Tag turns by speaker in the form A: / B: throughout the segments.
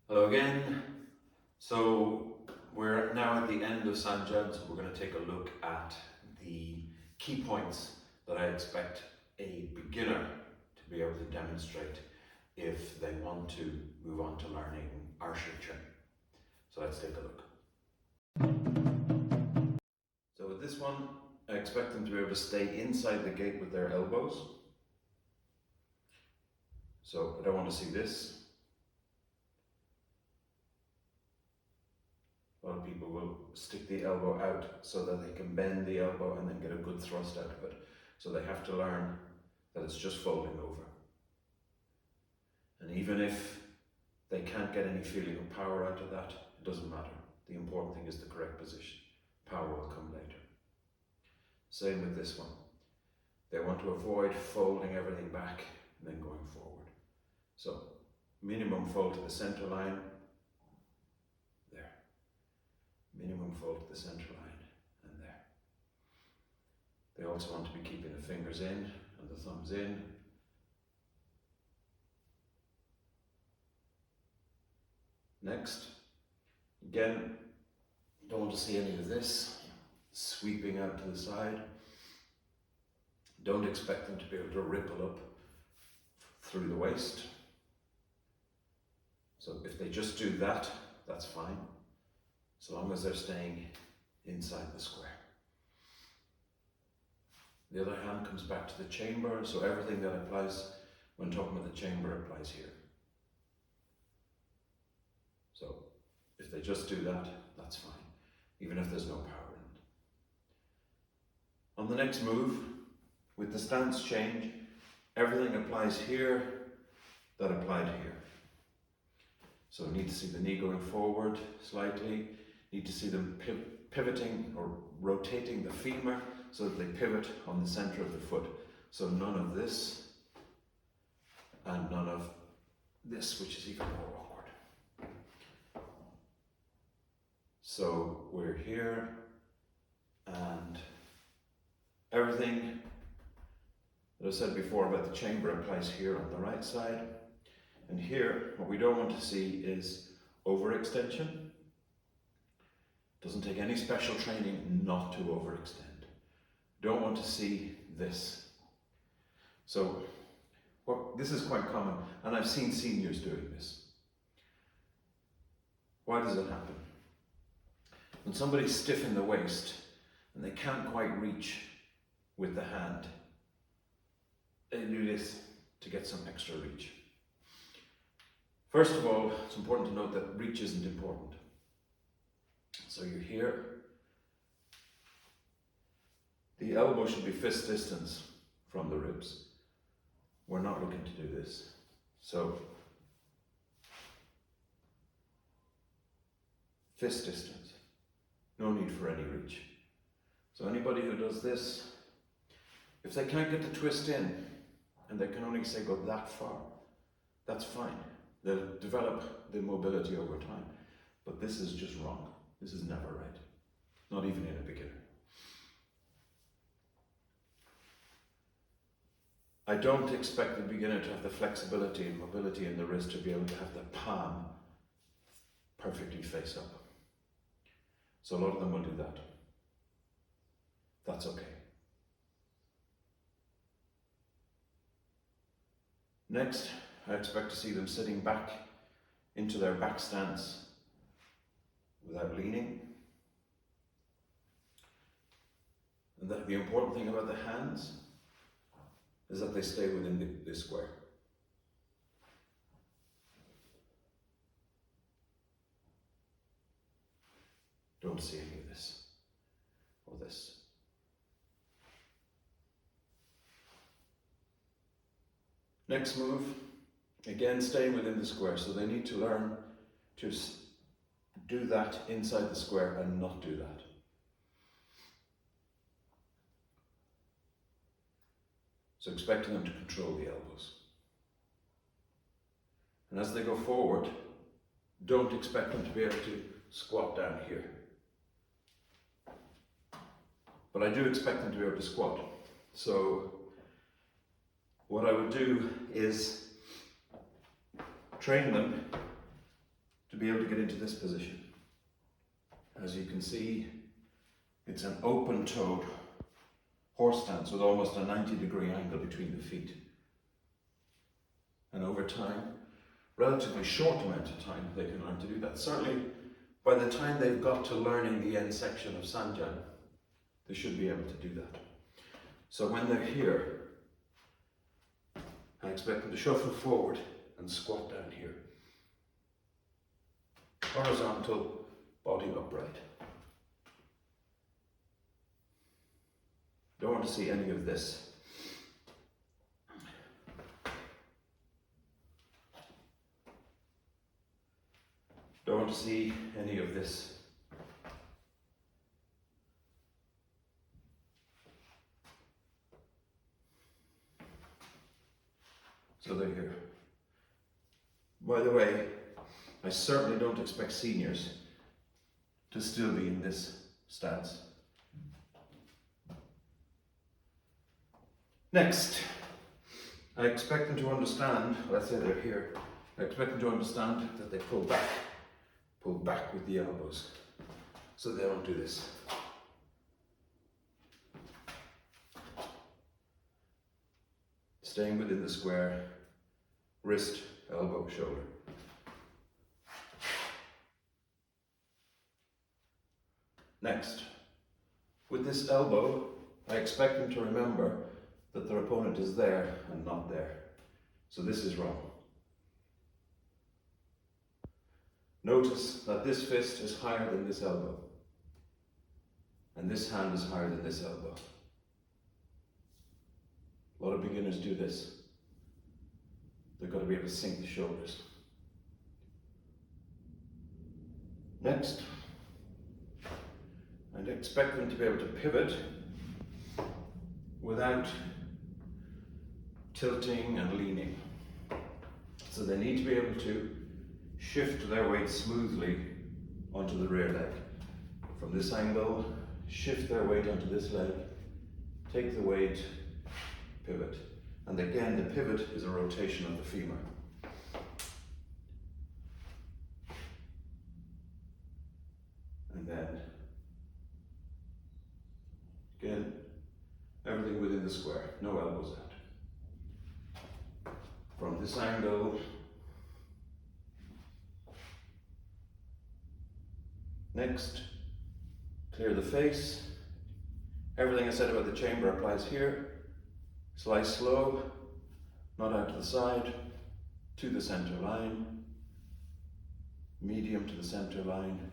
A: Hello again. So we're now at the end of Sanzhan, so we're going to take a look at the key points that I expect a beginner to be able to demonstrate if they want to move on to learning Ershiquan. So let's take a look. So with this one, I expect them to be able to stay inside the gate with their elbows. So I don't want to see this. A lot of people will stick the elbow out so that they can bend the elbow and then get a good thrust out of it. So they have to learn that it's just folding over. And even if they can't get any feeling of power out of that, it doesn't matter. The important thing is the correct position. Power will come later. Same with this one. They want to avoid folding everything back and then going forward. So minimum fold to the center line. There. Minimum fold to the center line and there. They also want to be keeping the fingers in and the thumbs in. Next, again, don't want to see any of this sweeping out to the side. Don't expect them to be able to ripple up through the waist. So if they just do that, that's fine, so long as they're staying inside the square. The other hand comes back to the chamber, so everything that applies when talking about the chamber applies here. So if they just do that, that's fine, even if there's no power in it. On the next move, with the stance change, everything applies here that applied here. So we need to see the knee going forward slightly, need to see them pivoting or rotating the femur so that they pivot on the center of the foot. So none of this and none of this, which is even more awkward. So we're here and everything that I said before about the chamber applies here on the right side. And here, what we don't want to see is overextension. Doesn't take any special training not to overextend. Don't want to see this. So, this is quite common, and I've seen seniors doing this. Why does it happen? When somebody's stiff in the waist and they can't quite reach with the hand, they do this to get some extra reach. First of all, it's important to note that reach isn't important. So you're here. The elbow should be fist distance from the ribs. We're not looking to do this. So, fist distance. No need for any reach. So anybody who does this, if they can't get the twist in, and they can only say go that far, that's fine. They'll develop the mobility over time. But this is just wrong. This is never right. Not even in a beginner. I don't expect the beginner to have the flexibility and mobility in the wrist to be able to have the palm perfectly face up. So a lot of them will do that. That's okay. Next, I expect to see them sitting back into their back stance without leaning. And the important thing about the hands is that they stay within the square. Don't see any of this or this. Next move, again staying within the square, so they need to learn to do that inside the square and not do that. So expecting them to control the elbows. And as they go forward, don't expect them to be able to squat down here. But I do expect them to be able to squat. So what I would do is train them be able to get into this position. As you can see, it's an open-toed horse stance with almost a 90-degree angle between the feet. And over time, relatively short amount of time, they can learn to do that. Certainly, by the time they've got to learning the end section of Sanzhan, they should be able to do that. So when they're here, I expect them to shuffle forward and squat down here. Horizontal, body upright. Don't want to see any of this. Don't want to see any of this. So they're here. By the way, I certainly don't expect seniors to still be in this stance. Next, I expect them to understand, let's say they're here, I expect them to understand that they pull back with the elbows, so they don't do this. Staying within the square, wrist, elbow, shoulder. Next, with this elbow, I expect them to remember that their opponent is there and not there. So this is wrong. Notice that this fist is higher than this elbow, and this hand is higher than this elbow. A lot of beginners do this. They've got to be able to sink the shoulders. Next, I'd expect them to be able to pivot without tilting and leaning. So they need to be able to shift their weight smoothly onto the rear leg. From this angle, shift their weight onto this leg, take the weight, pivot. And again, the pivot is a rotation of the femur. And then, again, everything within the square, no elbows out. From this angle, next, clear the face. Everything I said about the chamber applies here. Slice slow, not out to the side, to the center line, medium to the center line,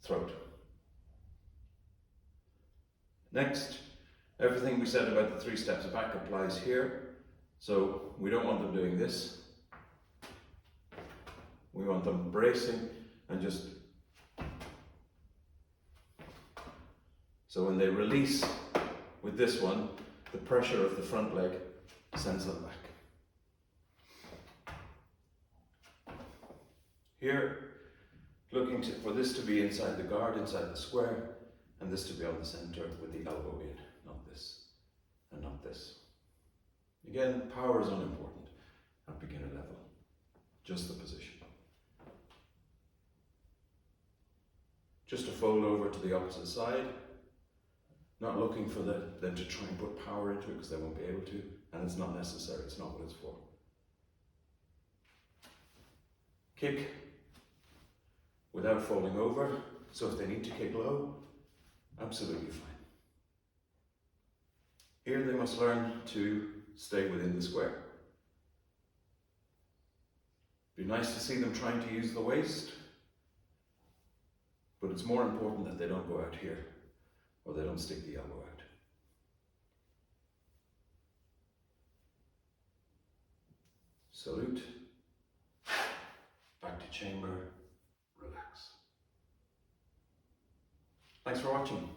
A: throat. Next, everything we said about the 3 steps back applies here. So we don't want them doing this. We want them bracing and just. So when they release with this one, the pressure of the front leg sends them back. Here, looking for this to be inside the guard, inside the square, and this to be on the center with the elbow in, not this, and not this. Again, power is unimportant at beginner level, just the position. Just to fold over to the opposite side, not looking for them to try and put power into it because they won't be able to, and it's not necessary, it's not what it's for. Kick without falling over, so if they need to kick low, absolutely fine. Here they must learn to stay within the square. Be nice to see them trying to use the waist, but it's more important that they don't go out here, or they don't stick the elbow out. Salute, back to chamber, relax. Thanks for watching.